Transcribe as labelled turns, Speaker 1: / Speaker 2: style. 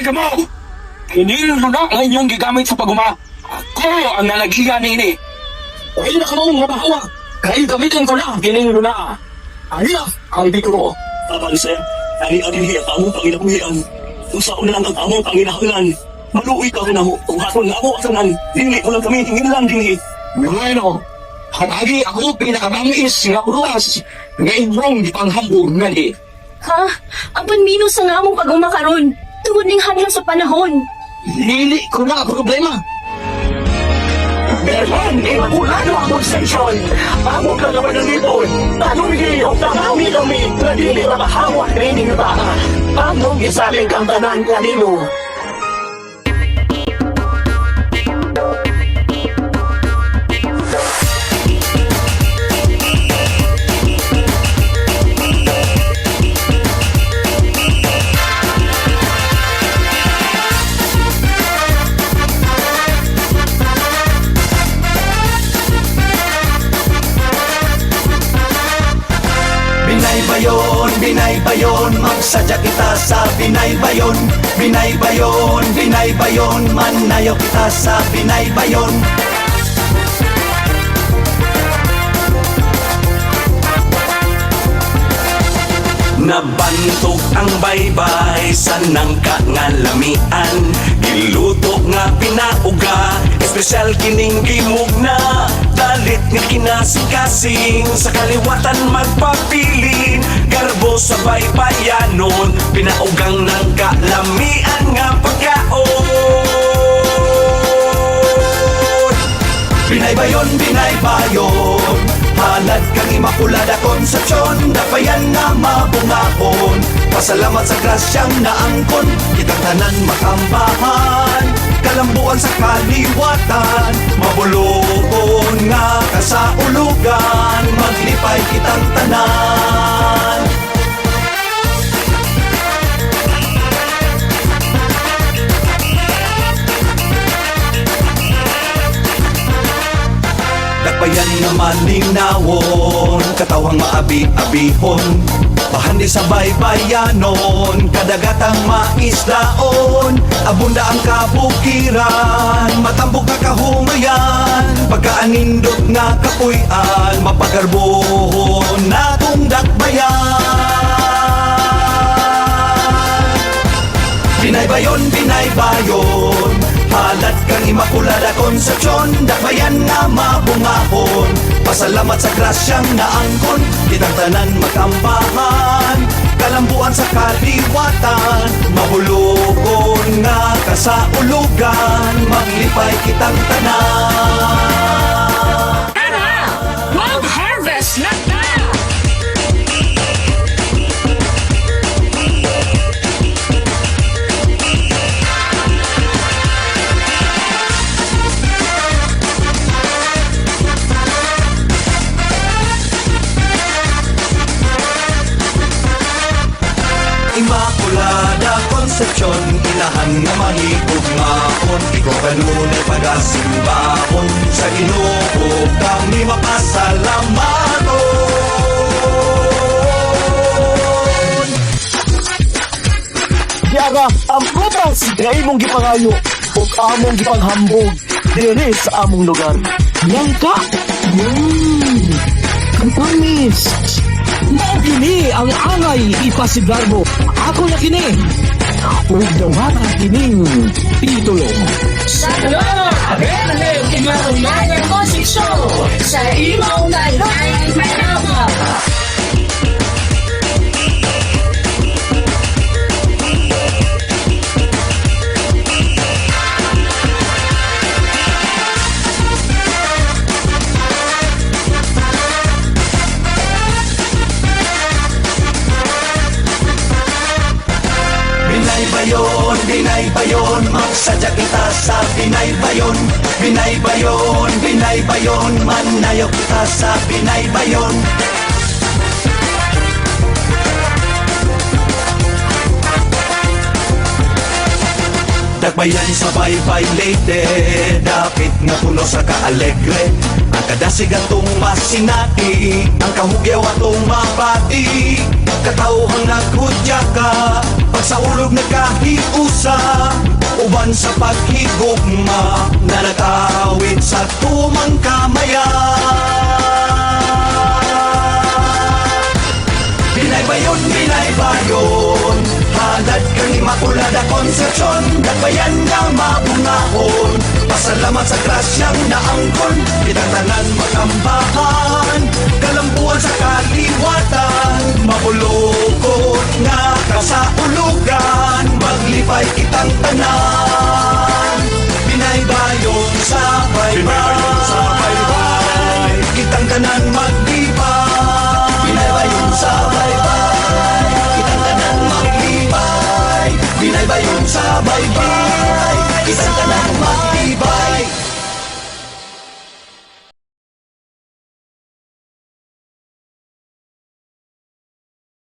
Speaker 1: ka mo! Kinilo na ang inyong gigamit sa paguma. Ako ang nalagihan nini. Ay na ka mo mga bahawa. Kahit gamitin ko na, kinilo na. Ay na, ang dito ko.
Speaker 2: Taban sir, ani adinhi ang among panginabuhian. Usa na lang ang among panginahanglan. Maluoy ka na mo, kung haton nga mo asanan, dili mo lang kami hingilan dinhi.
Speaker 1: Bueno, hanagi ako pinakamangis nga uruas nga inyong ipanghambog nga ni.
Speaker 3: Ha? Ang panmino sa nga mong pag-uma karon. Tungod ning hadlang sa panahon.
Speaker 1: Lili ko na ang problema.
Speaker 2: Meron, imakulano ang konsensyon. Amo ka naman ng ipon. Tanuhi o tanami-lami na dili na mahawak rin yung baka. Among isaling kang tanan kanino.
Speaker 4: Binay bayon, magsadya kita sa binay bayon. Binay bayon, manayo kita sa binay bayon. Nabantog ang baybay sa nangka nga lamian. Giluto nga pinauga, espesyal kining gimugna. Dalit nga kinasing-kasing, sa kaliwatan magpapilin. Garbo sa baybayanon, pinaugang nangka lamian nga pagkaon. Binay bayon, halad kang imakulada konsepsyon. Dapayan nga mabungakon, pasalamat sa grasyang naangkon. Kitang tanan makambahan, kalambuan sa kaliwatan. Mabulokon nga kasaulugan, maglipay kitang tanan. Dakbayan nga malinawon, katawang maabi-abihon. Pahandi sa baybayanon, kadagatang maisdaon. Abunda ang kabukiran, matambok nga kahumayan. Pagkaanindot nga kapuyan, mapagarbohon na kung dakbayan. Binay bayon, halad kang imakulada konsepsyon. Dakbayan nga mabungahon, pasalamat sa grasyang naangkon. Kitang tanan makambahan, kalambuan sa kaliwatan. Mabulokon nga kasaulugan, maglipay kitang tanan.
Speaker 3: Tara! Wild Harvest na ta!
Speaker 4: Immaculada Concepcion, ilahan nga mahigugmaon. Ikaw kanunay pag-asimbahon, sa Ginoo kami mapasalamaton.
Speaker 2: Yara, ang prutas nga imong gipangayo o among gipanghambog diri sa among lugar.
Speaker 1: Langka! Ang pamis! Mao kini ang angay ipasigarbo. Ako na kini. Huwag daw hata kining titulo.
Speaker 3: Sa Verde, Imarunayan Konsensyon, sa imaw na lay manawa.
Speaker 4: Binay bayon, magsadya kita sa binay bayon. Binay bayon, manayo kita sa binay bayon. Dakbayan sa baybay lady, dapit nga puno sa kaalegre. At Kadasig atong masinati, ang kahugyaw atong mapati. Katawhang naghudya ka, pag sa ulog nagkahiusa, uban sa paghigugma, na nag-awit sa tumang kamayan. Binay bayon, halad kang Immaculada Concepcion, nagbayan nga mabungahon, pasalamat sa grasyang naangkon, kitang tanan magambahan, kalambuan sa kaliwatan, mapulukot nga kasaulugan, maglipay kitang tanan.